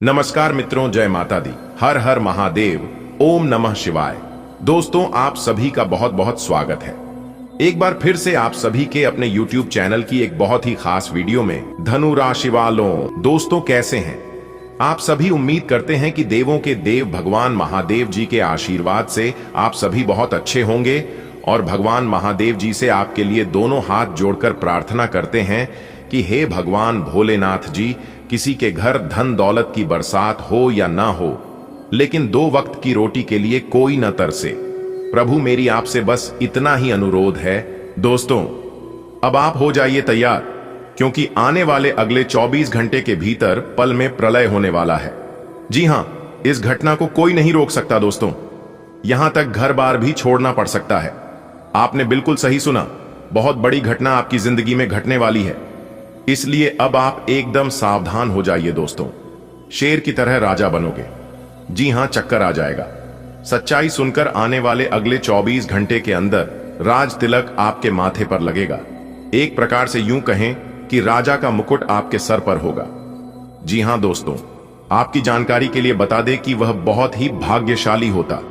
नमस्कार मित्रों, जय माता दी। हर हर महादेव, ओम नमः शिवाय। दोस्तों, आप सभी का बहुत बहुत स्वागत है एक बार फिर से आप सभी के अपने YouTube चैनल की एक बहुत ही खास वीडियो में। धनु राशि वालों, दोस्तों कैसे हैं आप सभी? उम्मीद करते हैं कि देवों के देव भगवान महादेव जी के आशीर्वाद से आप सभी बहुत अच्छे होंगे और भगवान महादेव जी से आपके लिए दोनों हाथ जोड़कर प्रार्थना करते हैं कि हे भगवान भोलेनाथ जी, किसी के घर धन दौलत की बरसात हो या ना हो, लेकिन 2 वक्त की रोटी के लिए कोई न तरसे। प्रभु, मेरी आपसे बस इतना ही अनुरोध है। दोस्तों, अब आप हो जाइए तैयार, क्योंकि आने वाले अगले 24 घंटे के भीतर पल में प्रलय होने वाला है। जी हां, इस घटना को कोई नहीं रोक सकता दोस्तों। यहां तक घर बार भी छोड़ना पड़ सकता है। आपने बिल्कुल सही सुना, बहुत बड़ी घटना आपकी जिंदगी में घटने वाली है। इसलिए अब आप एकदम सावधान हो जाइए दोस्तों। शेर की तरह राजा बनोगे। जी हां, चक्कर आ जाएगा। सच्चाई सुनकर आने वाले अगले 24 घंटे के अंदर राज तिलक आपके माथे पर लगेगा। एक प्रकार से यूं कहें कि राजा का मुकुट आपके सर पर होगा। जी हां दोस्तों, आपकी जानकारी के लिए बता दें कि वह बहुत ही भाग्यशाली होता,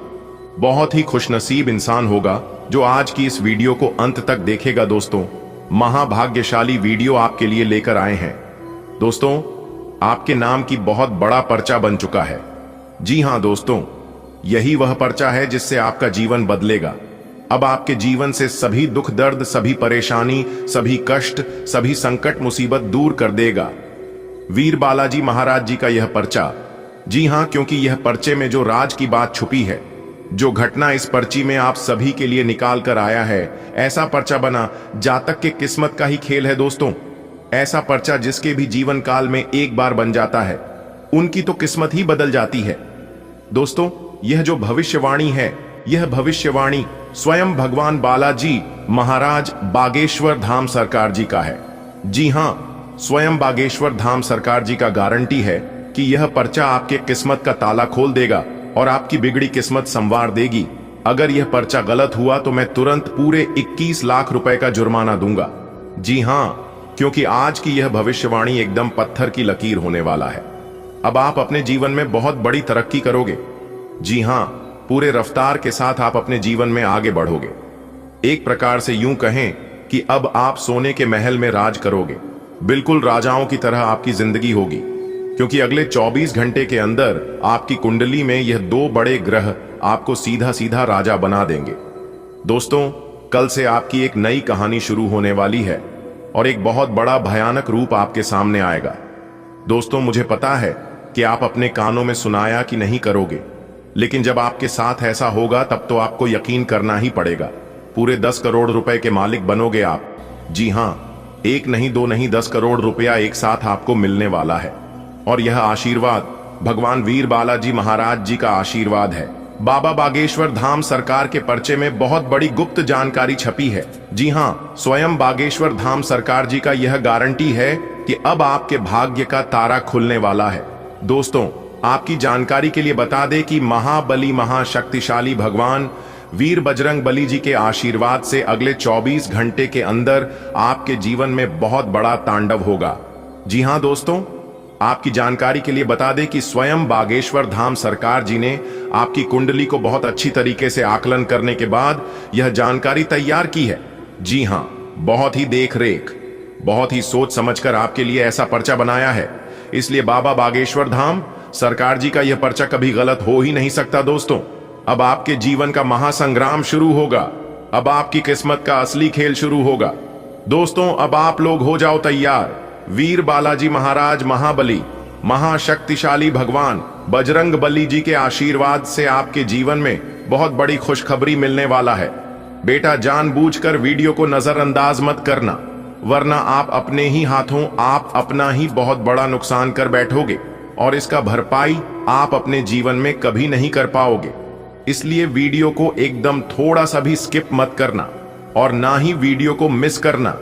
बहुत ही खुशनसीब इंसान होगा जो आज की इस वीडियो को अंत तक देखेगा। दोस्तों, महाभाग्यशाली वीडियो आपके लिए लेकर आए हैं। दोस्तों, आपके नाम की बहुत बड़ा पर्चा बन चुका है। जी हां दोस्तों, यही वह पर्चा है जिससे आपका जीवन बदलेगा। अब आपके जीवन से सभी दुख दर्द, सभी परेशानी, सभी कष्ट, सभी संकट मुसीबत दूर कर देगा वीर बालाजी महाराज जी का यह पर्चा। जी हां, क्योंकि यह पर्चे में जो राज की बात छुपी है, जो घटना इस पर्ची में आप सभी के लिए निकाल कर आया है, ऐसा पर्चा बना जातक के किस्मत का ही खेल है दोस्तों। ऐसा पर्चा जिसके भी जीवन काल में एक बार बन जाता है, उनकी तो किस्मत ही बदल जाती है। दोस्तों, यह जो भविष्यवाणी है, यह भविष्यवाणी स्वयं भगवान बालाजी महाराज बागेश्वर धाम सरकार जी का है। जी हां, स्वयं बागेश्वर धाम सरकार जी का गारंटी है कि यह पर्चा आपके किस्मत का ताला खोल देगा और आपकी बिगड़ी किस्मत संवार देगी। अगर यह पर्चा गलत हुआ तो मैं तुरंत पूरे 21 लाख रुपए का जुर्माना दूंगा। जी हां, क्योंकि आज की यह भविष्यवाणी एकदम पत्थर की लकीर होने वाला है। अब आप अपने जीवन में बहुत बड़ी तरक्की करोगे। जी हां, पूरे रफ्तार के साथ आप अपने जीवन में आगे बढ़ोगे। एक प्रकार से यूं कहें कि अब आप सोने के महल में राज करोगे। बिल्कुल राजाओं की तरह आपकी जिंदगी होगी, क्योंकि अगले 24 घंटे के अंदर आपकी कुंडली में यह 2 बड़े ग्रह आपको सीधा सीधा राजा बना देंगे। दोस्तों, कल से आपकी एक नई कहानी शुरू होने वाली है और एक बहुत बड़ा भयानक रूप आपके सामने आएगा। दोस्तों, मुझे पता है कि आप अपने कानों में सुनाया कि नहीं करोगे, लेकिन जब आपके साथ ऐसा होगा तब तो आपको यकीन करना ही पड़ेगा। पूरे 10 करोड़ रुपए के मालिक बनोगे आप। जी हां, 1 नहीं 2 नहीं 10 करोड़ रुपया एक साथ आपको मिलने वाला है। और यह आशीर्वाद भगवान वीर बालाजी महाराज जी का आशीर्वाद है। बाबा बागेश्वर धाम सरकार के पर्चे में बहुत बड़ी गुप्त जानकारी छपी है। जी हां, स्वयं बागेश्वर धाम सरकार जी का यह गारंटी है कि अब आपके भाग्य का तारा खुलने वाला है। दोस्तों, आपकी जानकारी के लिए बता दें कि महाबली महाशक्तिशाली भगवान वीर बजरंग बली जी के आशीर्वाद से अगले 24 घंटे के अंदर आपके जीवन में बहुत बड़ा तांडव होगा। जी हां दोस्तों, आपकी जानकारी के लिए बता दें कि स्वयं बागेश्वर धाम सरकार जी ने आपकी कुंडली को बहुत अच्छी तरीके से आकलन करने के बाद यह जानकारी तैयार की है। जी हां, बहुत ही देख रेख, बहुत ही सोच समझकर आपके लिए ऐसा पर्चा बनाया है। इसलिए बाबा बागेश्वर धाम सरकार जी का यह पर्चा कभी गलत हो ही नहीं सकता। दोस्तों, अब आपके जीवन का महासंग्राम शुरू होगा। अब आपकी किस्मत का असली खेल शुरू होगा। दोस्तों, अब आप लोग हो जाओ तैयार। वीर बालाजी महाराज महाबली महाशक्तिशाली भगवान बजरंग बली जी के आशीर्वाद से आपके जीवन में बहुत बड़ी खुशखबरी मिलने वाला है। बेटा, जानबूझकर वीडियो को नजरअंदाज मत करना, वरना आप अपने ही हाथों आप अपना ही बहुत बड़ा नुकसान कर बैठोगे और इसका भरपाई आप अपने जीवन में कभी नहीं कर पाओगे। इसलिए वीडियो को एकदम थोड़ा सा भी स्किप मत करना और ना ही वीडियो को मिस करना,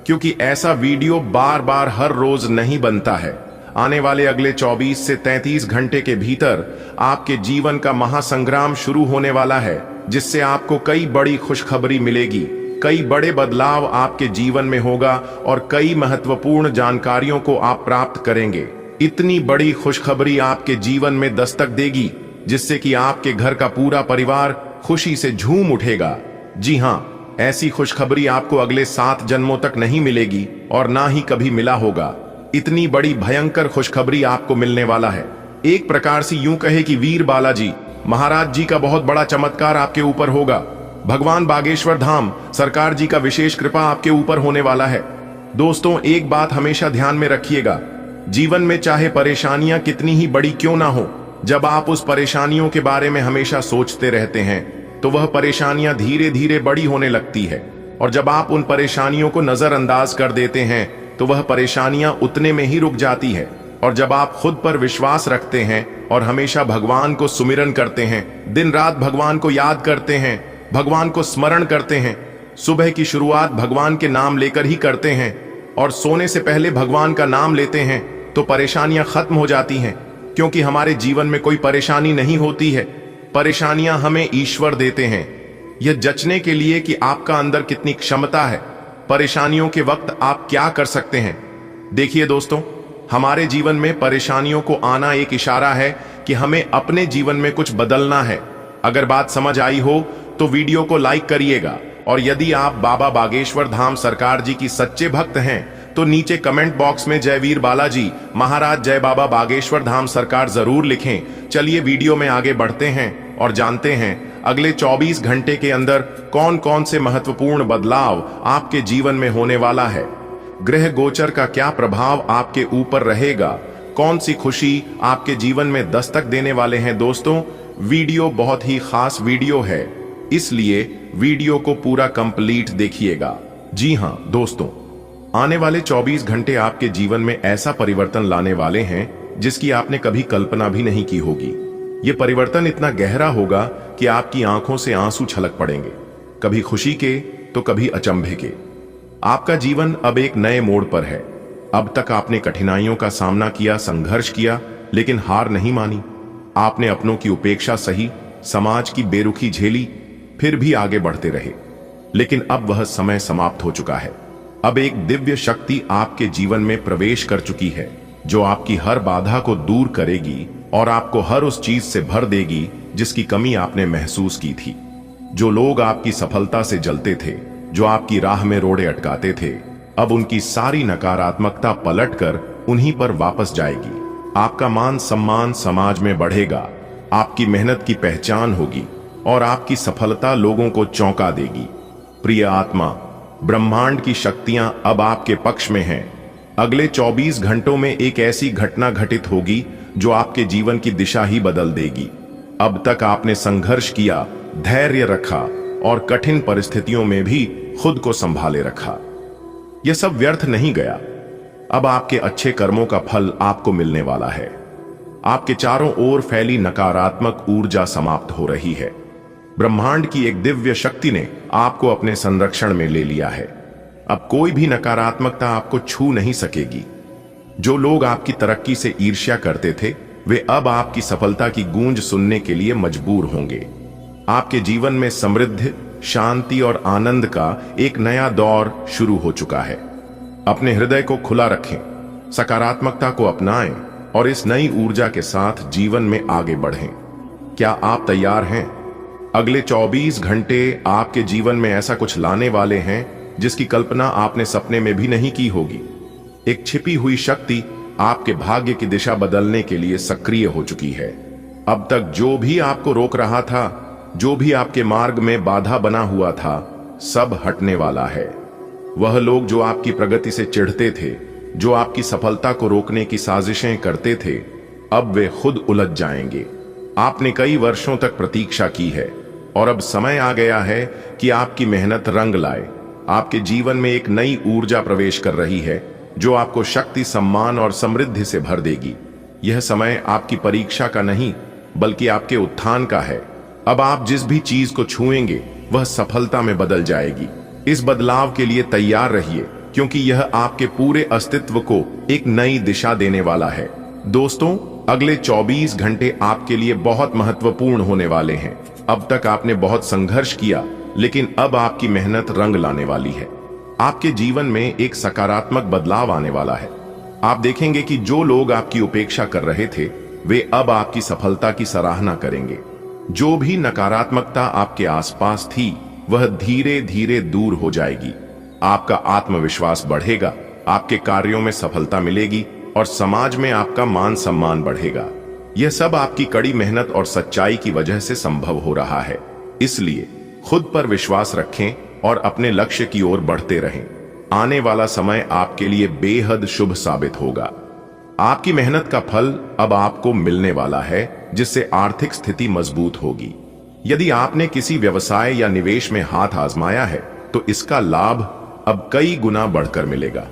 क्योंकि ऐसा वीडियो बार बार हर रोज नहीं बनता है। आने वाले अगले 24 से 33 घंटे के भीतर आपके जीवन का महासंग्राम शुरू होने वाला है, जिससे आपको कई बड़ी खुशखबरी मिलेगी, कई बड़े बदलाव आपके जीवन में होगा और कई महत्वपूर्ण जानकारियों को आप प्राप्त करेंगे। इतनी बड़ी खुशखबरी आपके जीवन में दस्तक देगी जिससे कि आपके घर का पूरा परिवार खुशी से झूम उठेगा। जी हाँ, ऐसी खुशखबरी आपको अगले 7 जन्मों तक नहीं मिलेगी और ना ही कभी मिला होगा। इतनी बड़ी भयंकर खुशखबरी आपको मिलने वाला है। एक प्रकार से यूं कहे कि वीर बालाजी महाराज जी का बहुत बड़ा चमत्कार आपके ऊपर होगा। भगवान बागेश्वर धाम सरकार जी का विशेष कृपा आपके ऊपर होने वाला है। दोस्तों, एक बात हमेशा ध्यान में रखिएगा, जीवन में चाहे परेशानियां कितनी ही बड़ी क्यों ना हो, जब आप उस परेशानियों के बारे में हमेशा सोचते रहते हैं तो वह परेशानियां धीरे धीरे बड़ी होने लगती है, और जब आप उन परेशानियों को नजरअंदाज कर देते हैं तो वह परेशानियां उतने में ही रुक जाती है। और जब आप खुद पर विश्वास रखते हैं और हमेशा भगवान को सुमिरन करते हैं, दिन रात भगवान को याद करते हैं, भगवान को स्मरण करते हैं, सुबह की शुरुआत भगवान के नाम लेकर ही करते हैं और सोने से पहले भगवान का नाम लेते हैं, तो परेशानियां खत्म हो जाती हैं। क्योंकि हमारे जीवन में कोई परेशानी नहीं होती है, परेशानियां हमें ईश्वर देते हैं, यह जचने के लिए कि आपका अंदर कितनी क्षमता है। परेशानियों के वक्त आप क्या कर सकते हैं? देखिए दोस्तों, हमारे जीवन में परेशानियों को आना एक इशारा है कि हमें अपने जीवन में कुछ बदलना है। अगर बात समझ आई हो तो वीडियो को लाइक करिएगा, और यदि आप बाबा बागेश्वर धाम सरकार जी की सच्चे भक्त हैं तो नीचे कमेंट बॉक्स में जय वीर बालाजी महाराज, जय बाबा बागेश्वर धाम सरकार जरूर लिखें। चलिए वीडियो में आगे बढ़ते हैं और जानते हैं अगले 24 घंटे के अंदर कौन कौन से महत्वपूर्ण बदलाव आपके जीवन में होने वाला है। ग्रह गोचर का क्या प्रभाव आपके ऊपर रहेगा, कौन सी खुशी आपके जीवन में दस्तक देने वाले हैं। दोस्तों, वीडियो बहुत ही खास वीडियो है, इसलिए वीडियो को पूरा कंप्लीट देखिएगा। जी हां दोस्तों, आने वाले 24 घंटे आपके जीवन में ऐसा परिवर्तन लाने वाले हैं जिसकी आपने कभी कल्पना भी नहीं की होगी। यह परिवर्तन इतना गहरा होगा कि आपकी आंखों से आंसू छलक पड़ेंगे, कभी खुशी के तो कभी अचंभे के। आपका जीवन अब एक नए मोड़ पर है। अब तक आपने कठिनाइयों का सामना किया, संघर्ष किया, लेकिन हार नहीं मानी। आपने अपनों की उपेक्षा सही, समाज की बेरुखी झेली, फिर भी आगे बढ़ते रहे। लेकिन अब वह समय समाप्त हो चुका है। अब एक दिव्य शक्ति आपके जीवन में प्रवेश कर चुकी है जो आपकी हर बाधा को दूर करेगी और आपको हर उस चीज से भर देगी जिसकी कमी आपने महसूस की थी। जो लोग आपकी सफलता से जलते थे, जो आपकी राह में रोड़े अटकाते थे, अब उनकी सारी नकारात्मकता पलटकर उन्हीं पर वापस जाएगी। आपका मान सम्मान समाज में बढ़ेगा, आपकी मेहनत की पहचान होगी और आपकी सफलता लोगों को चौंका देगी। प्रिय आत्मा, ब्रह्मांड की शक्तियां अब आपके पक्ष में हैं। अगले 24 घंटों में एक ऐसी घटना घटित होगी जो आपके जीवन की दिशा ही बदल देगी। अब तक आपने संघर्ष किया, धैर्य रखा और कठिन परिस्थितियों में भी खुद को संभाले रखा। यह सब व्यर्थ नहीं गया। अब आपके अच्छे कर्मों का फल आपको मिलने वाला है। आपके चारों ओर फैली नकारात्मक ऊर्जा समाप्त हो रही है। ब्रह्मांड की एक दिव्य शक्ति ने आपको अपने संरक्षण में ले लिया है। अब कोई भी नकारात्मकता आपको छू नहीं सकेगी। जो लोग आपकी तरक्की से ईर्ष्या करते थे, वे अब आपकी सफलता की गूंज सुनने के लिए मजबूर होंगे। आपके जीवन में समृद्धि, शांति और आनंद का एक नया दौर शुरू हो चुका है। अपने हृदय को खुला रखें, सकारात्मकता को अपनाएं और इस नई ऊर्जा के साथ जीवन में आगे बढ़ें। क्या आप तैयार हैं? अगले 24 घंटे आपके जीवन में ऐसा कुछ लाने वाले हैं जिसकी कल्पना आपने सपने में भी नहीं की होगी। एक छिपी हुई शक्ति आपके भाग्य की दिशा बदलने के लिए सक्रिय हो चुकी है। अब तक जो भी आपको रोक रहा था, जो भी आपके मार्ग में बाधा बना हुआ था, सब हटने वाला है। वह लोग जो आपकी प्रगति से चिढ़ते थे, जो आपकी सफलता को रोकने की साजिशें करते थे, अब वे खुद उलझ जाएंगे। आपने कई वर्षों तक प्रतीक्षा की है और अब समय आ गया है कि आपकी मेहनत रंग लाए। आपके जीवन में एक नई ऊर्जा प्रवेश कर रही है जो आपको शक्ति, सम्मान और समृद्धि से भर देगी। यह समय आपकी परीक्षा का नहीं बल्कि आपके उत्थान का है। अब आप जिस भी चीज को छुएंगे वह सफलता में बदल जाएगी। इस बदलाव के लिए तैयार रहिए क्योंकि यह आपके पूरे अस्तित्व को एक नई दिशा देने वाला है। दोस्तों, अगले 24 घंटे आपके लिए बहुत महत्वपूर्ण होने वाले हैं। अब तक आपने बहुत संघर्ष किया, लेकिन अब आपकी मेहनत रंग लाने वाली है। आपके जीवन में एक सकारात्मक बदलाव आने वाला है। आप देखेंगे कि जो लोग आपकी उपेक्षा कर रहे थे वे अब आपकी सफलता की सराहना करेंगे। जो भी नकारात्मकता आपके आसपास थी वह धीरे धीरे दूर हो जाएगी। आपका आत्मविश्वास बढ़ेगा, आपके कार्यों में सफलता मिलेगी और समाज में आपका मान सम्मान बढ़ेगा। यह सब आपकी कड़ी मेहनत और सच्चाई की वजह से संभव हो रहा है। इसलिए खुद पर विश्वास रखें और अपने लक्ष्य की ओर बढ़ते रहें। आने वाला समय आपके लिए बेहद शुभ साबित होगा। आपकी मेहनत का फल अब आपको मिलने वाला है, जिससे आर्थिक स्थिति मजबूत होगी। यदि आपने किसी व्यवसाय या निवेश में हाथ आजमाया है तो इसका लाभ अब कई गुना बढ़कर मिलेगा।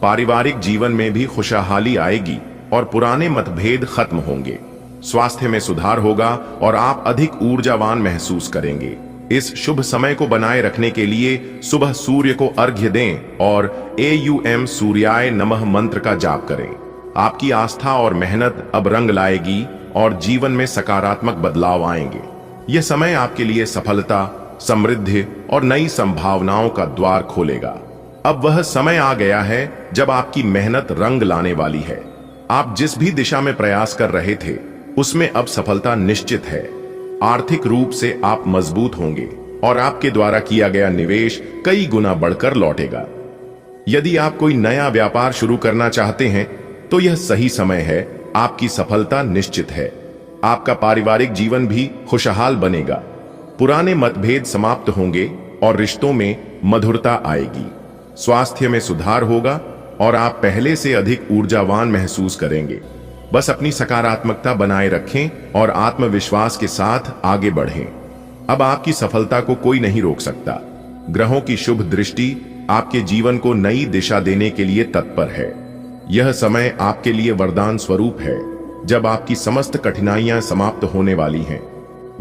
पारिवारिक जीवन में भी खुशहाली आएगी और पुराने मतभेद खत्म होंगे। स्वास्थ्य में सुधार होगा और आप अधिक ऊर्जावान महसूस करेंगे। इस शुभ समय को बनाए रखने के लिए सुबह सूर्य को अर्घ्य दें और AUM सूर्याय नमः मंत्र का जाप करें। आपकी आस्था और मेहनत अब रंग लाएगी और जीवन में सकारात्मक बदलाव आएंगे। यह समय आपके लिए सफलता, समृद्धि और नई संभावनाओं का द्वार खोलेगा। अब वह समय आ गया है जब आपकी मेहनत रंग लाने वाली है। आप जिस भी दिशा में प्रयास कर रहे थे उसमें अब सफलता निश्चित है। आर्थिक रूप से आप मजबूत होंगे और आपके द्वारा किया गया निवेश कई गुना बढ़कर लौटेगा। यदि आप कोई नया व्यापार शुरू करना चाहते हैं तो यह सही समय है। आपकी सफलता निश्चित है। आपका पारिवारिक जीवन भी खुशहाल बनेगा। पुराने मतभेद समाप्त होंगे और रिश्तों में मधुरता आएगी। स्वास्थ्य में सुधार होगा और आप पहले से अधिक ऊर्जावान महसूस करेंगे। बस अपनी सकारात्मकता बनाए रखें और आत्मविश्वास के साथ आगे बढ़ें। अब आपकी सफलता को कोई नहीं रोक सकता। ग्रहों की शुभ दृष्टि आपके जीवन को नई दिशा देने के लिए तत्पर है। यह समय आपके लिए वरदान स्वरूप है, जब आपकी समस्त कठिनाइयां समाप्त होने वाली हैं।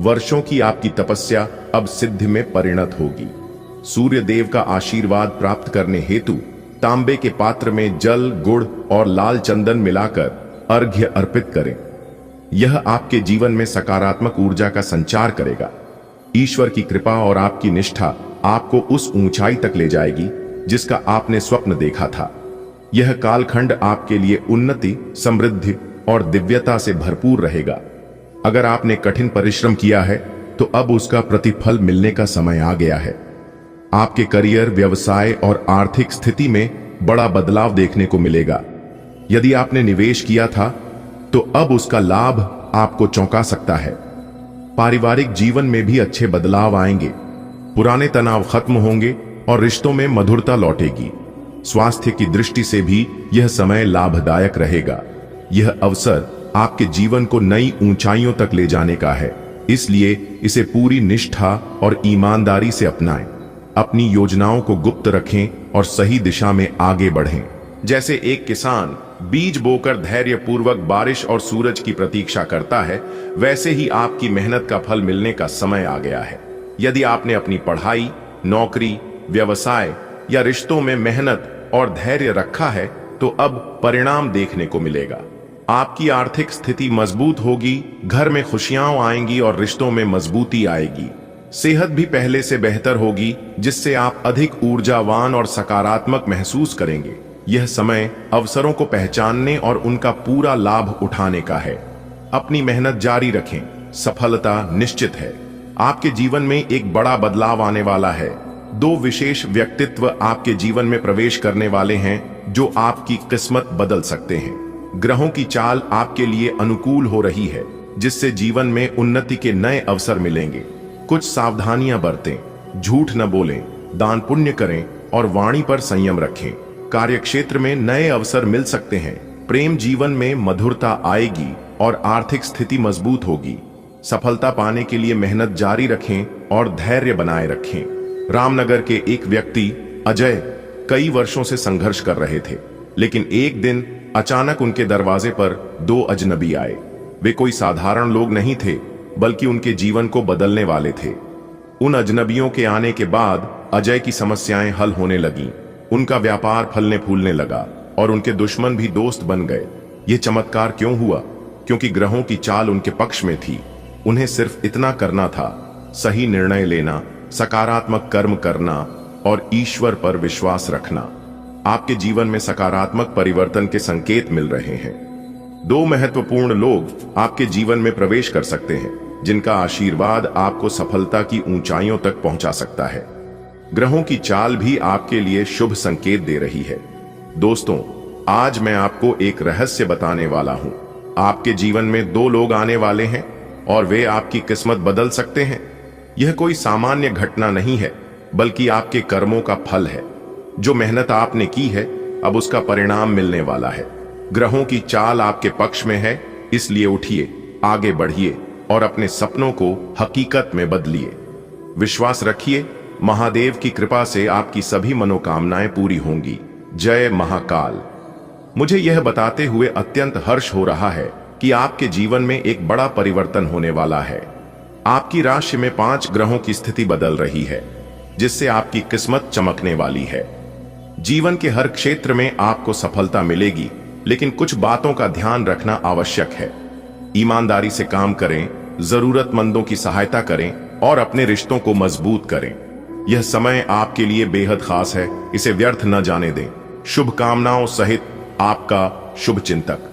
वर्षों की आपकी तपस्या अब सिद्धि में परिणत होगी। सूर्य देव का आशीर्वाद प्राप्त करने हेतु तांबे के पात्र में जल, गुड़ और लाल चंदन मिलाकर अर्घ्य अर्पित करें। यह आपके जीवन में सकारात्मक ऊर्जा का संचार करेगा। ईश्वर की कृपा और आपकी निष्ठा आपको उस ऊंचाई तक ले जाएगी जिसका आपने स्वप्न देखा था। यह कालखंड आपके लिए उन्नति, समृद्धि और दिव्यता से भरपूर रहेगा। अगर आपने कठिन परिश्रम किया है तो अब उसका प्रतिफल मिलने का समय आ गया है। आपके करियर, व्यवसाय और आर्थिक स्थिति में बड़ा बदलाव देखने को मिलेगा। यदि आपने निवेश किया था तो अब उसका लाभ आपको चौंका सकता है। पारिवारिक जीवन में भी अच्छे बदलाव आएंगे। पुराने तनाव खत्म होंगे और रिश्तों में मधुरता लौटेगी। स्वास्थ्य की दृष्टि से भी यह समय लाभदायक रहेगा। यह अवसर आपके जीवन को नई ऊंचाइयों तक ले जाने का है, इसलिए इसे पूरी निष्ठा और ईमानदारी से अपनाएं। अपनी योजनाओं को गुप्त रखें और सही दिशा में आगे बढ़ें। जैसे एक किसान बीज बोकर धैर्यपूर्वक बारिश और सूरज की प्रतीक्षा करता है, वैसे ही आपकी मेहनत का फल मिलने का समय आ गया है। यदि आपने अपनी पढ़ाई, नौकरी, व्यवसाय या रिश्तों में मेहनत और धैर्य रखा है तो अब परिणाम देखने को मिलेगा। आपकी आर्थिक स्थिति मजबूत होगी, घर में खुशियां आएंगी और रिश्तों में मजबूती आएगी। सेहत भी पहले से बेहतर होगी, जिससे आप अधिक ऊर्जावान और सकारात्मक महसूस करेंगे। यह समय अवसरों को पहचानने और उनका पूरा लाभ उठाने का है। अपनी मेहनत जारी रखें, सफलता निश्चित है। आपके जीवन में एक बड़ा बदलाव आने वाला है। दो विशेष व्यक्तित्व आपके जीवन में प्रवेश करने वाले हैं जो आपकी किस्मत बदल सकते हैं। ग्रहों की चाल आपके लिए अनुकूल हो रही है, जिससे जीवन में उन्नति के नए अवसर मिलेंगे। कुछ सावधानियां बरतें, झूठ न बोलें, दान पुण्य करें और वाणी पर संयम रखें। कार्यक्षेत्र में नए अवसर मिल सकते हैं। प्रेम जीवन में मधुरता आएगी और आर्थिक स्थिति मजबूत होगी। सफलता पाने के लिए मेहनत जारी रखें और धैर्य बनाए रखें। रामनगर के एक व्यक्ति अजय कई वर्षों से संघर्ष कर रहे थे, लेकिन एक दिन अचानक उनके दरवाजे पर दो अजनबी आए। वे कोई साधारण लोग नहीं थे, बल्कि उनके जीवन को बदलने वाले थे। उन अजनबियों के आने के बाद अजय की समस्याएं हल होने लगीं। उनका व्यापार फलने फूलने लगा और उनके दुश्मन भी दोस्त बन गए। यह चमत्कार क्यों हुआ? क्योंकि ग्रहों की चाल उनके पक्ष में थी। उन्हें सिर्फ इतना करना था, सही निर्णय लेना, सकारात्मक कर्म करना और ईश्वर पर विश्वास रखना। आपके जीवन में सकारात्मक परिवर्तन के संकेत मिल रहे हैं। दो महत्वपूर्ण लोग आपके जीवन में प्रवेश कर सकते हैं, जिनका आशीर्वाद आपको सफलता की ऊंचाइयों तक पहुंचा सकता है। ग्रहों की चाल भी आपके लिए शुभ संकेत दे रही है। दोस्तों, आज मैं आपको एक रहस्य बताने वाला हूं। आपके जीवन में दो लोग आने वाले हैं और वे आपकी किस्मत बदल सकते हैं। यह कोई सामान्य घटना नहीं है, बल्कि आपके कर्मों का फल है। जो मेहनत आपने की है, अब उसका परिणाम मिलने वाला है। ग्रहों की चाल आपके पक्ष में है, इसलिए उठिए, आगे बढ़िए और अपने सपनों को हकीकत में बदलिए। विश्वास रखिए, महादेव की कृपा से आपकी सभी मनोकामनाएं पूरी होंगी। जय महाकाल। मुझे यह बताते हुए अत्यंत हर्ष हो रहा है कि आपके जीवन में एक बड़ा परिवर्तन होने वाला है। आपकी राशि में 5 ग्रहों की स्थिति बदल रही है, जिससे आपकी किस्मत चमकने वाली है। जीवन के हर क्षेत्र में आपको सफलता मिलेगी, लेकिन कुछ बातों का ध्यान रखना आवश्यक है। ईमानदारी से काम करें, जरूरतमंदों की सहायता करें और अपने रिश्तों को मजबूत करें। यह समय आपके लिए बेहद खास है, इसे व्यर्थ न जाने दें। शुभकामनाओं सहित आपका शुभ चिंतक।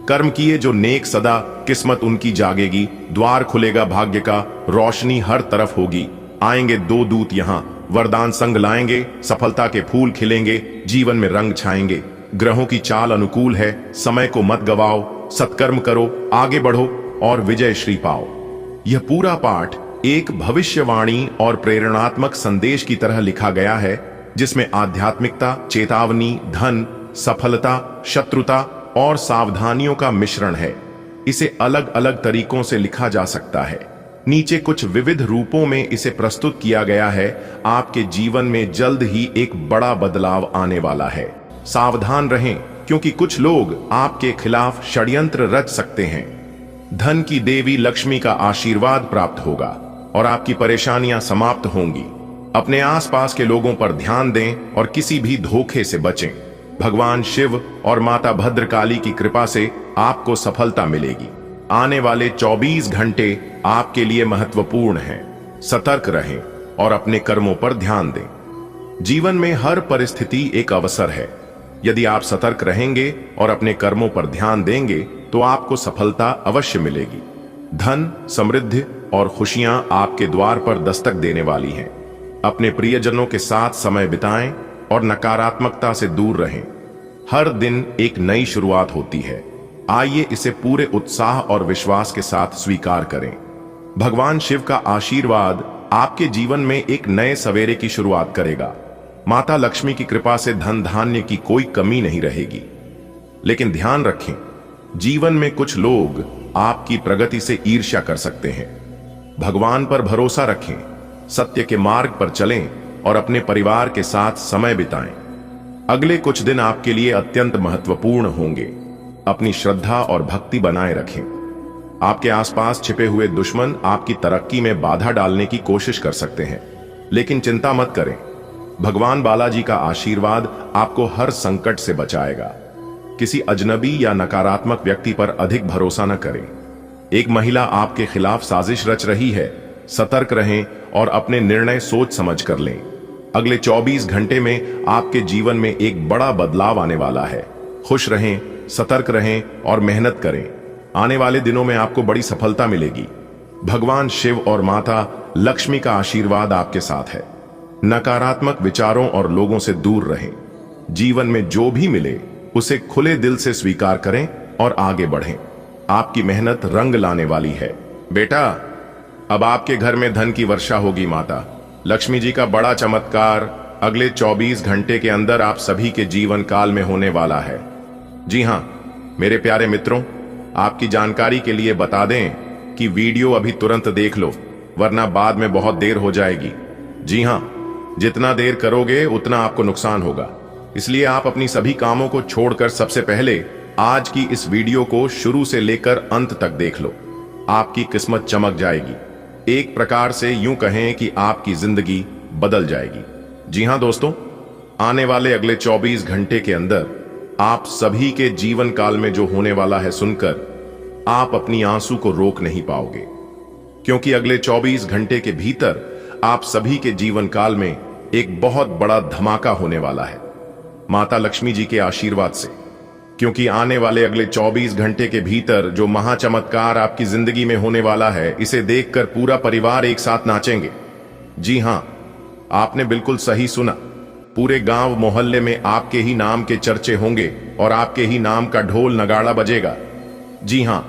कर्म किए जो नेक, सदा किस्मत उनकी जागेगी। द्वार खुलेगा भाग्य का, रोशनी हर तरफ होगी। आएंगे 2 दूत यहाँ, वरदान संग लाएंगे। सफलता के फूल खिलेंगे, जीवन में रंग छाएंगे। ग्रहों की चाल अनुकूल है, समय को मत गवाओ। सत्कर्म करो, आगे बढ़ो और विजय श्री पाओ। यह पूरा पाठ एक भविष्यवाणी और प्रेरणात्मक संदेश की तरह लिखा गया है, जिसमें आध्यात्मिकता, चेतावनी, धन, सफलता, शत्रुता और सावधानियों का मिश्रण है। इसे अलग अलग तरीकों से लिखा जा सकता है। नीचे कुछ विविध रूपों में इसे प्रस्तुत किया गया है। आपके जीवन में जल्द ही एक बड़ा बदलाव आने वाला है। सावधान रहें, क्योंकि कुछ लोग आपके खिलाफ षड्यंत्र रच सकते हैं। धन की देवी लक्ष्मी का आशीर्वाद प्राप्त होगा और आपकी परेशानियां समाप्त होंगी। अपने आसपास के लोगों पर ध्यान दें और किसी भी धोखे से बचें। भगवान शिव और माता भद्रकाली की कृपा से आपको सफलता मिलेगी। आने वाले 24 घंटे आपके लिए महत्वपूर्ण हैं। सतर्क रहें और अपने कर्मों पर ध्यान दें। जीवन में हर परिस्थिति एक अवसर है। यदि आप सतर्क रहेंगे और अपने कर्मों पर ध्यान देंगे, तो आपको सफलता अवश्य मिलेगी। धन, समृद्धि और खुशियां आपके द्वार पर दस्तक देने वाली हैं। अपने प्रियजनों के साथ समय बिताएं और नकारात्मकता से दूर रहें। हर दिन एक नई शुरुआत होती है। आइए इसे पूरे उत्साह और विश्वास के साथ स्वीकार करें। भगवान शिव का आशीर्वाद आपके जीवन में एक नए सवेरे की शुरुआत करेगा। माता लक्ष्मी की कृपा से धन धान्य की कोई कमी नहीं रहेगी। लेकिन ध्यान रखें, जीवन में कुछ लोग आपकी प्रगति से ईर्ष्या कर सकते हैं। भगवान पर भरोसा रखें, सत्य के मार्ग पर चलें और अपने परिवार के साथ समय बिताएं। अगले कुछ दिन आपके लिए अत्यंत महत्वपूर्ण होंगे। अपनी श्रद्धा और भक्ति बनाए रखें। आपके आसपास छिपे हुए दुश्मन आपकी तरक्की में बाधा डालने की कोशिश कर सकते हैं, लेकिन चिंता मत करें। भगवान बालाजी का आशीर्वाद आपको हर संकट से बचाएगा। किसी अजनबी या नकारात्मक व्यक्ति पर अधिक भरोसा न करें। एक महिला आपके खिलाफ साजिश रच रही है। सतर्क रहें और अपने निर्णय सोच समझ कर लें। अगले 24 घंटे में आपके जीवन में एक बड़ा बदलाव आने वाला है। खुश रहें, सतर्क रहें और मेहनत करें। आने वाले दिनों में आपको बड़ी सफलता मिलेगी। भगवान शिव और माता लक्ष्मी का आशीर्वाद आपके साथ है। नकारात्मक विचारों और लोगों से दूर रहें। जीवन में जो भी मिले उसे खुले दिल से स्वीकार करें और आगे बढ़ें। आपकी मेहनत रंग लाने वाली है। बेटा, अब आपके घर में धन की वर्षा होगी। माता लक्ष्मी जी का बड़ा चमत्कार अगले 24 घंटे के अंदर आप सभी के जीवन काल में होने वाला है। जी हां, मेरे प्यारे मित्रों, आपकी जानकारी के लिए बता दें कि वीडियो अभी तुरंत देख लो, वरना बाद में बहुत देर हो जाएगी। जी हां, जितना देर करोगे उतना आपको नुकसान होगा। इसलिए आप अपनी सभी कामों को छोड़कर सबसे पहले आज की इस वीडियो को शुरू से लेकर अंत तक देख लो। आपकी किस्मत चमक जाएगी। एक प्रकार से यूं कहें कि आपकी जिंदगी बदल जाएगी। जी हां दोस्तों, आने वाले अगले 24 घंटे के अंदर आप सभी के जीवन काल में जो होने वाला है सुनकर आप अपनी आंसू को रोक नहीं पाओगे, क्योंकि अगले 24 घंटे के भीतर आप सभी के जीवन काल में एक बहुत बड़ा धमाका होने वाला है। माता लक्ष्मी जी के आशीर्वाद से, क्योंकि आने वाले अगले 24 घंटे के भीतर जो महाचमत्कार आपकी जिंदगी में होने वाला है, इसे देखकर पूरा परिवार एक साथ नाचेंगे। जी हां, आपने बिल्कुल सही सुना। पूरे गांव मोहल्ले में आपके ही नाम के चर्चे होंगे और आपके ही नाम का ढोल नगाड़ा बजेगा। जी हां,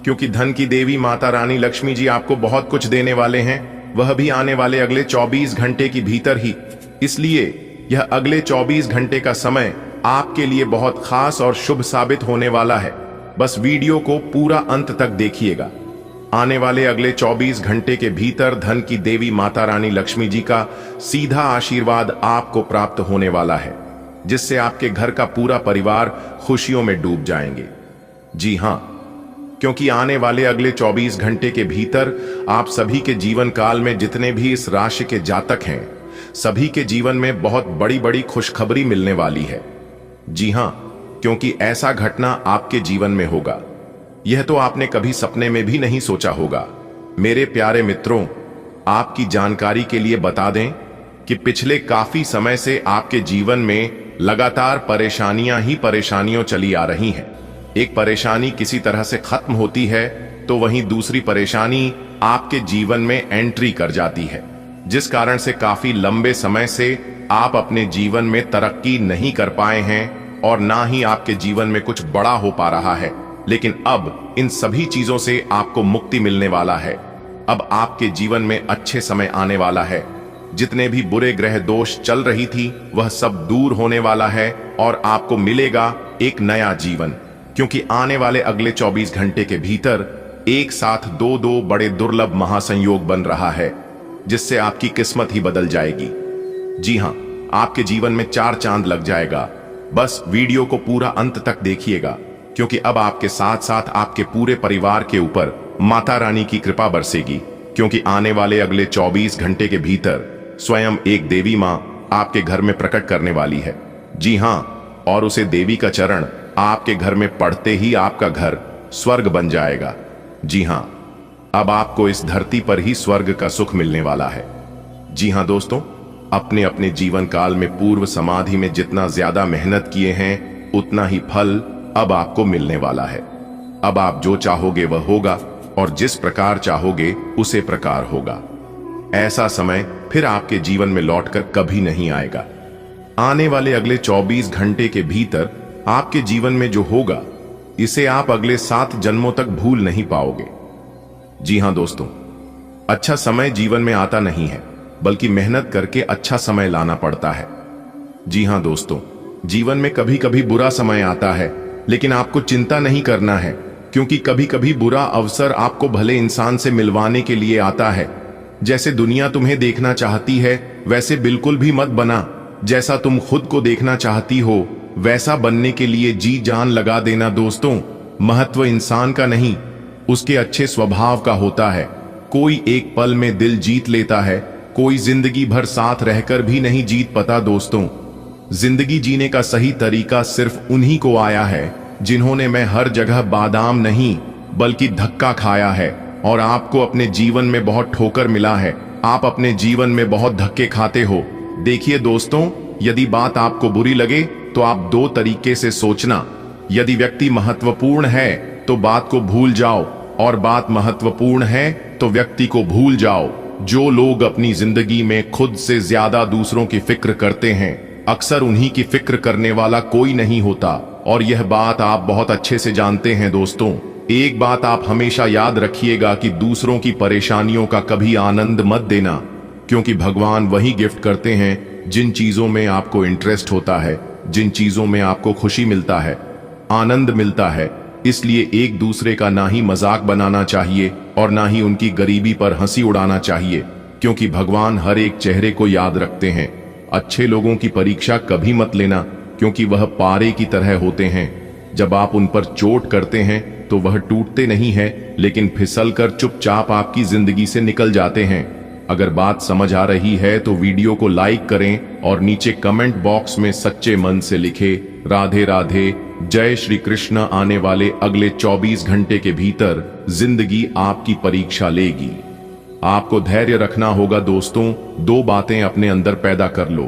क्योंकि धन की देवी माता रानी लक्ष्मी जी आपको बहुत कुछ देने वाले हैं, वह भी आने वाले अगले 24 घंटे के भीतर ही। इसलिए यह अगले 24 घंटे का समय आपके लिए बहुत खास और शुभ साबित होने वाला है। बस वीडियो को पूरा अंत तक देखिएगा। आने वाले अगले 24 घंटे के भीतर धन की देवी माता रानी लक्ष्मी जी का सीधा आशीर्वाद आपको प्राप्त होने वाला है, जिससे आपके घर का पूरा परिवार खुशियों में डूब जाएंगे। जी हां, क्योंकि आने वाले अगले 24 घंटे के भीतर आप सभी के जीवन काल में जितने भी इस राशि के जातक हैं, सभी के जीवन में बहुत बड़ी बड़ी खुशखबरी मिलने वाली है। जी हां, क्योंकि ऐसा घटना आपके जीवन में होगा, यह तो आपने कभी सपने में भी नहीं सोचा होगा। मेरे प्यारे मित्रों, आपकी जानकारी के लिए बता दें कि पिछले काफी समय से आपके जीवन में लगातार परेशानियां ही परेशानियां चली आ रही हैं। एक परेशानी किसी तरह से खत्म होती है तो वहीं दूसरी परेशानी आपके जीवन में एंट्री कर जाती है, जिस कारण से काफी लंबे समय से आप अपने जीवन में तरक्की नहीं कर पाए हैं और ना ही आपके जीवन में कुछ बड़ा हो पा रहा है। लेकिन अब इन सभी चीजों से आपको मुक्ति मिलने वाला है। अब आपके जीवन में अच्छे समय आने वाला है। जितने भी बुरे ग्रह दोष चल रही थी, वह सब दूर होने वाला है और आपको मिलेगा एक नया जीवन। क्योंकि आने वाले अगले 24 घंटे के भीतर एक साथ दो बड़े दुर्लभ महासंयोग बन रहा है, जिससे आपकी किस्मत ही बदल जाएगी। जी हां, आपके जीवन में 4 चांद लग जाएगा। बस वीडियो को पूरा अंत तक देखिएगा, क्योंकि अब आपके साथ साथ आपके पूरे परिवार के ऊपर माता रानी की कृपा बरसेगी। क्योंकि आने वाले अगले 24 घंटे के भीतर स्वयं एक देवी मां आपके घर में प्रकट करने वाली है। जी हां, और उसे देवी का चरण आपके घर में पड़ते ही आपका घर स्वर्ग बन जाएगा। जी हां, अब आपको इस धरती पर ही स्वर्ग का सुख मिलने वाला है। जी हां दोस्तों, अपने अपने जीवन काल में पूर्व समाधि में जितना ज्यादा मेहनत किए हैं, उतना ही फल अब आपको मिलने वाला है। अब आप जो चाहोगे वह होगा और जिस प्रकार चाहोगे उसे प्रकार होगा। ऐसा समय फिर आपके जीवन में लौटकर कभी नहीं आएगा। आने वाले अगले 24 घंटे के भीतर आपके जीवन में जो होगा, इसे आप अगले 7 जन्मों तक भूल नहीं पाओगे। जी हां दोस्तों, अच्छा समय जीवन में आता नहीं है, बल्कि मेहनत करके अच्छा समय लाना पड़ता है। जी हां दोस्तों, जीवन में कभी कभी बुरा समय आता है, लेकिन आपको चिंता नहीं करना है, क्योंकि कभी कभी बुरा अवसर आपको भले इंसान से मिलवाने के लिए आता है। जैसे दुनिया तुम्हें देखना चाहती है, वैसे बिल्कुल भी मत बना। जैसा तुम खुद को देखना चाहती हो, वैसा बनने के लिए जी जान लगा देना दोस्तों। महत्व इंसान का नहीं, उसके अच्छे स्वभाव का होता है। कोई एक पल में दिल जीत लेता है, कोई जिंदगी भर साथ रहकर भी नहीं जीत पाता दोस्तों। जिंदगी जीने का सही तरीका सिर्फ उन्हीं को आया है जिन्होंने मैं हर जगह बादाम नहीं बल्कि धक्का खाया है। और आपको अपने जीवन में बहुत ठोकर मिला है, आप अपने जीवन में बहुत धक्के खाते हो। देखिए दोस्तों, यदि बात आपको बुरी लगे तो आप 2 तरीके से सोचना। यदि व्यक्ति महत्वपूर्ण है तो बात को भूल जाओ, और बात महत्वपूर्ण है तो व्यक्ति को भूल जाओ। जो लोग अपनी जिंदगी में खुद से ज्यादा दूसरों की फिक्र करते हैं, अक्सर उन्हीं की फिक्र करने वाला कोई नहीं होता, और यह बात आप बहुत अच्छे से जानते हैं दोस्तों। एक बात आप हमेशा याद रखिएगा कि दूसरों की परेशानियों का कभी आनंद मत देना, क्योंकि भगवान वही गिफ्ट करते हैं जिन चीजों में आपको इंटरेस्ट होता है, जिन चीजों में आपको खुशी मिलता है, आनंद मिलता है। इसलिए एक दूसरे का ना ही मजाक बनाना चाहिए और ना ही उनकी गरीबी पर हंसी उड़ाना चाहिए, क्योंकि भगवान हर एक चेहरे को याद रखते हैं। अच्छे लोगों की परीक्षा कभी मत लेना, क्योंकि वह पारे की तरह होते हैं। जब आप उन पर चोट करते हैं तो वह टूटते नहीं हैं, लेकिन फिसलकर चुपचाप आपकी जिंदगी से निकल जाते हैं। अगर बात समझ आ रही है तो वीडियो को लाइक करें और नीचे कमेंट बॉक्स में सच्चे मन से लिखे राधे राधे, जय श्री कृष्ण। आने वाले अगले 24 घंटे के भीतर जिंदगी आपकी परीक्षा लेगी। आपको धैर्य रखना होगा दोस्तों। 2 बातें अपने अंदर पैदा कर लो।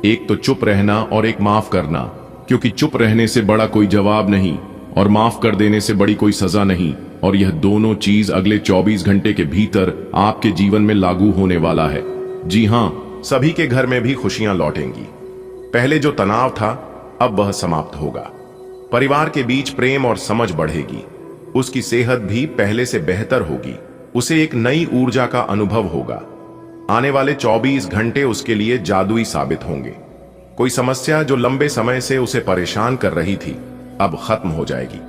एक तो चुप रहना और एक माफ करना, क्योंकि चुप रहने से बड़ा कोई जवाब नहीं और माफ कर देने से बड़ी कोई सजा नहीं। और यह दोनों चीज अगले 24 घंटे के भीतर आपके जीवन में लागू होने वाला है। जी हां, सभी के घर में भी खुशियां लौटेंगी। पहले जो तनाव था अब वह समाप्त होगा। परिवार के बीच प्रेम और समझ बढ़ेगी। उसकी सेहत भी पहले से बेहतर होगी। उसे एक नई ऊर्जा का अनुभव होगा। आने वाले 24 घंटे उसके लिए जादुई साबित होंगे। कोई समस्या जो लंबे समय से उसे परेशान कर रही थी अब खत्म हो जाएगी।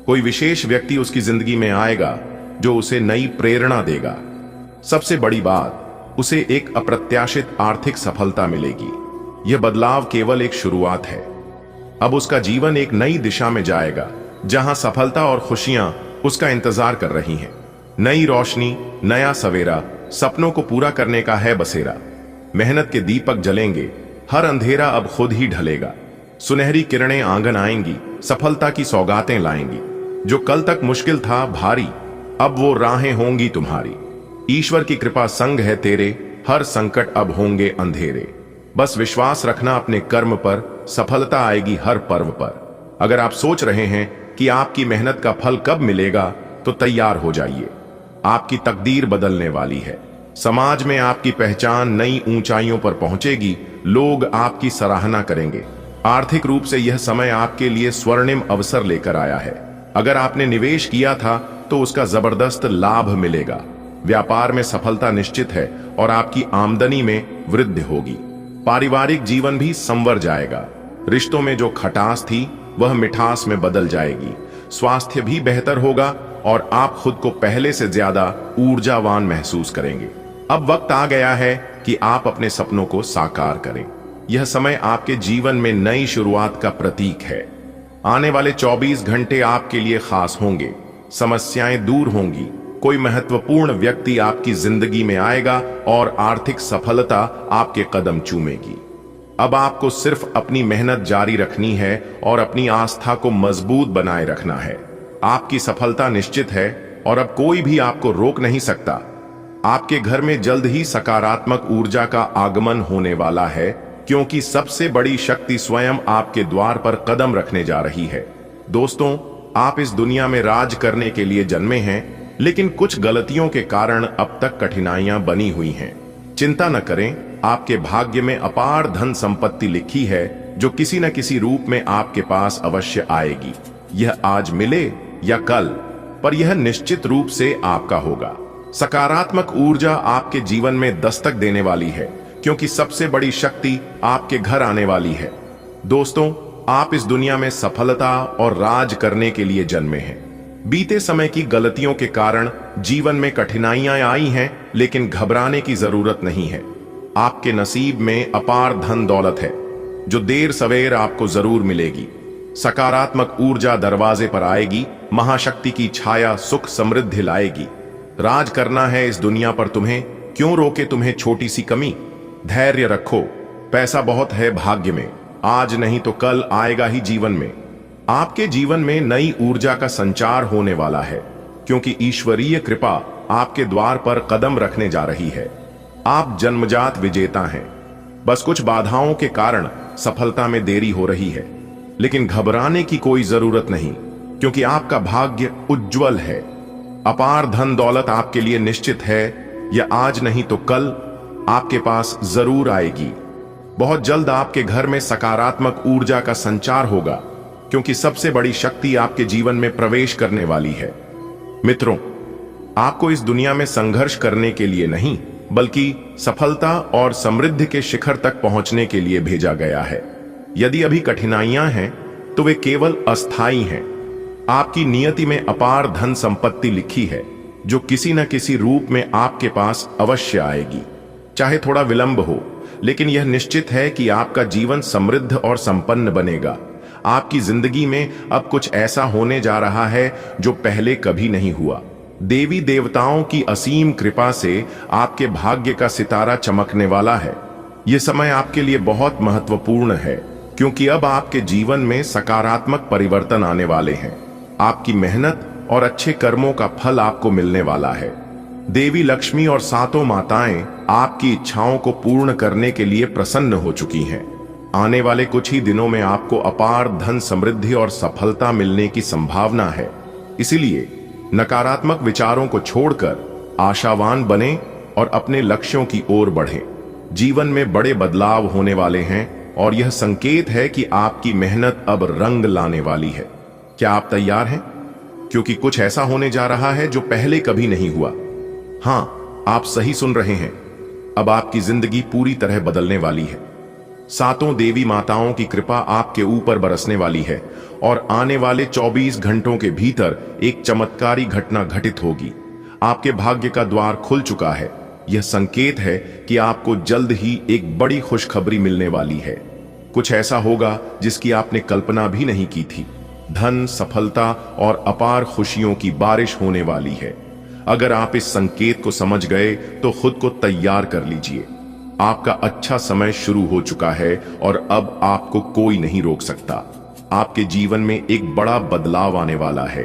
कोई विशेष व्यक्ति उसकी जिंदगी में आएगा जो उसे नई प्रेरणा देगा। सबसे बड़ी बात, उसे एक अप्रत्याशित आर्थिक सफलता मिलेगी। यह बदलाव केवल एक शुरुआत है। अब उसका जीवन एक नई दिशा में जाएगा, जहां सफलता और खुशियां उसका इंतजार कर रही हैं। नई रोशनी, नया सवेरा, सपनों को पूरा करने का है बसेरा। मेहनत के दीपक जलेंगे, हर अंधेरा अब खुद ही ढलेगा। सुनहरी किरणें आंगन आएंगी, सफलता की सौगातें लाएंगी। जो कल तक मुश्किल था भारी, अब वो राहें होंगी तुम्हारी। ईश्वर की कृपा संग है तेरे, हर संकट अब होंगे अंधेरे। बस विश्वास रखना अपने कर्म पर, सफलता आएगी हर पर्व पर। अगर आप सोच रहे हैं कि आपकी मेहनत का फल कब मिलेगा, तो तैयार हो जाइए। आपकी तकदीर बदलने वाली है। समाज में आपकी पहचान नई ऊंचाइयों पर पहुंचेगी। लोग आपकी सराहना करेंगे। आर्थिक रूप से यह समय आपके लिए स्वर्णिम अवसर लेकर आया है। अगर आपने निवेश किया था तो उसका जबरदस्त लाभ मिलेगा। व्यापार में सफलता निश्चित है और आपकी आमदनी में वृद्धि होगी। पारिवारिक जीवन भी संवर जाएगा। रिश्तों में जो खटास थी वह मिठास में बदल जाएगी। स्वास्थ्य भी बेहतर होगा और आप खुद को पहले से ज्यादा ऊर्जावान महसूस करेंगे। अब वक्त आ गया है कि आप अपने सपनों को साकार करें। यह समय आपके जीवन में नई शुरुआत का प्रतीक है। आने वाले 24 घंटे आपके लिए खास होंगे। समस्याएं दूर होंगी। कोई महत्वपूर्ण व्यक्ति आपकी जिंदगी में आएगा और आर्थिक सफलता आपके कदम चूमेगी। अब आपको सिर्फ अपनी मेहनत जारी रखनी है और अपनी आस्था को मजबूत बनाए रखना है। आपकी सफलता निश्चित है और अब कोई भी आपको रोक नहीं सकता। आपके घर में जल्द ही सकारात्मक ऊर्जा का आगमन होने वाला है, क्योंकि सबसे बड़ी शक्ति स्वयं आपके द्वार पर कदम रखने जा रही है। दोस्तों, आप इस दुनिया में राज करने के लिए जन्मे हैं, लेकिन कुछ गलतियों के कारण अब तक कठिनाइयां बनी हुई हैं। चिंता न करें, आपके भाग्य में अपार धन संपत्ति लिखी है जो किसी न किसी रूप में आपके पास अवश्य आएगी। यह आज मिले या कल, पर यह निश्चित रूप से आपका होगा। सकारात्मक ऊर्जा आपके जीवन में दस्तक देने वाली है, क्योंकि सबसे बड़ी शक्ति आपके घर आने वाली है। दोस्तों, आप इस दुनिया में सफलता और राज करने के लिए जन्मे हैं। बीते समय की गलतियों के कारण जीवन में कठिनाइयां आई हैं, लेकिन घबराने की जरूरत नहीं है। आपके नसीब में अपार धन दौलत है जो देर सवेर आपको जरूर मिलेगी। सकारात्मक ऊर्जा दरवाजे पर आएगी। महाशक्ति की छाया सुख समृद्धि लाएगी। राज करना है इस दुनिया पर तुम्हें, क्यों रोके तुम्हें छोटी सी कमी। धैर्य रखो, पैसा बहुत है भाग्य में, आज नहीं तो कल आएगा ही जीवन में। आपके जीवन में नई ऊर्जा का संचार होने वाला है, क्योंकि ईश्वरीय कृपा आपके द्वार पर कदम रखने जा रही है। आप जन्मजात विजेता हैं। बस कुछ बाधाओं के कारण सफलता में देरी हो रही है, लेकिन घबराने की कोई जरूरत नहीं, क्योंकि आपका भाग्य उज्जवल है। अपार धन दौलत आपके लिए निश्चित है। यह आज नहीं तो कल आपके पास जरूर आएगी। बहुत जल्द आपके घर में सकारात्मक ऊर्जा का संचार होगा, क्योंकि सबसे बड़ी शक्ति आपके जीवन में प्रवेश करने वाली है। मित्रों, आपको इस दुनिया में संघर्ष करने के लिए नहीं, बल्कि सफलता और समृद्धि के शिखर तक पहुंचने के लिए भेजा गया है। यदि अभी कठिनाइयां हैं तो वे केवल अस्थायी हैं। आपकी नियति में अपार धन संपत्ति लिखी है, जो किसी न किसी रूप में आपके पास अवश्य आएगी। चाहे थोड़ा विलंब हो, लेकिन यह निश्चित है कि आपका जीवन समृद्ध और संपन्न बनेगा। आपकी जिंदगी में अब कुछ ऐसा होने जा रहा है जो पहले कभी नहीं हुआ। देवी देवताओं की असीम कृपा से आपके भाग्य का सितारा चमकने वाला है। यह समय आपके लिए बहुत महत्वपूर्ण है, क्योंकि अब आपके जीवन में सकारात्मक परिवर्तन आने वाले हैं। आपकी मेहनत और अच्छे कर्मों का फल आपको मिलने वाला है। देवी लक्ष्मी और सातों माताएं आपकी इच्छाओं को पूर्ण करने के लिए प्रसन्न हो चुकी हैं। आने वाले कुछ ही दिनों में आपको अपार धन समृद्धि और सफलता मिलने की संभावना है। इसीलिए नकारात्मक विचारों को छोड़कर आशावान बने और अपने लक्ष्यों की ओर बढ़ें। जीवन में बड़े बदलाव होने वाले हैं और यह संकेत है कि आपकी मेहनत अब रंग लाने वाली है। क्या आप तैयार हैं? क्योंकि कुछ ऐसा होने जा रहा है जो पहले कभी नहीं हुआ। हां, आप सही सुन रहे हैं। अब आपकी जिंदगी पूरी तरह बदलने वाली है। सातों देवी माताओं की कृपा आपके ऊपर बरसने वाली है और आने वाले 24 घंटों के भीतर एक चमत्कारी घटना घटित होगी। आपके भाग्य का द्वार खुल चुका है। यह संकेत है कि आपको जल्द ही एक बड़ी खुशखबरी मिलने वाली है। कुछ ऐसा होगा जिसकी आपने कल्पना भी नहीं की थी। धन, सफलता और अपार खुशियों की बारिश होने वाली है। अगर आप इस संकेत को समझ गए तो खुद को तैयार कर लीजिए। आपका अच्छा समय शुरू हो चुका है और अब आपको कोई नहीं रोक सकता। आपके जीवन में एक बड़ा बदलाव आने वाला है।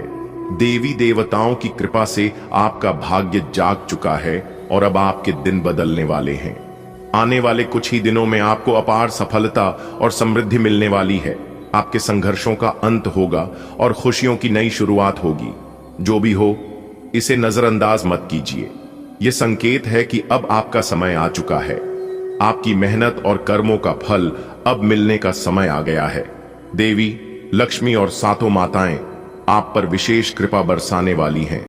देवी देवताओं की कृपा से आपका भाग्य जाग चुका है और अब आपके दिन बदलने वाले हैं। आने वाले कुछ ही दिनों में आपको अपार सफलता और समृद्धि मिलने वाली है। आपके संघर्षों का अंत होगा और खुशियों की नई शुरुआत होगी। जो भी हो, इसे नजरअंदाज मत कीजिए। यह संकेत है कि अब आपका समय आ चुका है। आपकी मेहनत और कर्मों का फल अब मिलने का समय आ गया है। देवी, लक्ष्मी और सातों माताएं आप पर विशेष कृपा बरसाने वाली हैं।